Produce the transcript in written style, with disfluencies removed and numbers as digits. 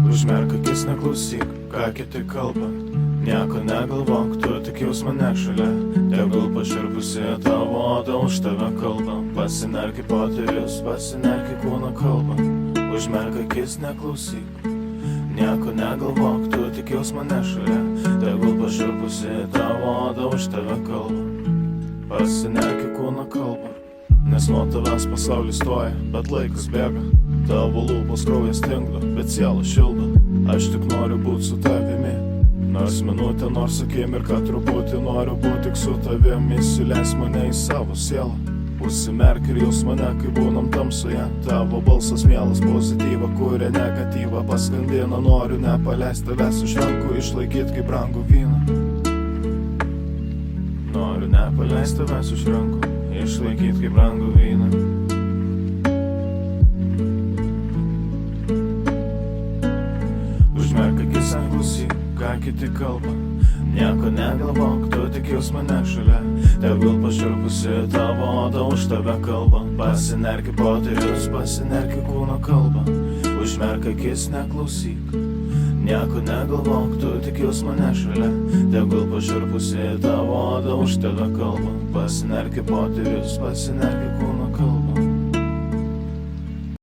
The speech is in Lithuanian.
Užmerk akis, neklausyk, ką kiti kalba. Nieko negalvok, tu tik jaus mane šalia. Tegul paširpusi tavo oda už tave kalba. Pasinerk į poterius, pasinerk į kūno kalbą. Užmerk akis, neklausyk, nieko negalvok, tu tik jaus mane šalia. Tegul paširpusi tavo oda už tave kalba. Pasinerk į kūno kalbą. Nes nuo tavęs pasaulis stoja, bet laikas bėga. Tavo lūpos kraujas tingdo, bet siela šildo. Aš tik noriu būt su tavimi. Nors minutę, nors akimirką truputį noriu būt tik su tavim. Įsileis mane į savo sielą. Užsimerk ir jaus mane, kai būnam tamsoje. Tavo balsas mielas, pozityva, kuria negatyvą paskandina. Noriu nepaleist tavęs iš rankų, išlaikyt kaip brangų vyną. Noriu nepaleist tavęs iš rankų, išlaikyt kaip brangų vyną. Užmerk akis, neklausyk, ką kiti kalba. Nieko negalvok, tu tik jaus mane šalia. Tegul paširpusi tavo oda už tave kalba. Pasinerk į poterius, pasinerk į kūno kalbą. Užmerk akis, neklausyk, nieko negalvok, tu tik jaus mane šalia. Tegul paširpusi tavo oda už tave kalba. Pasinerk į poterius, pasinerk į kūno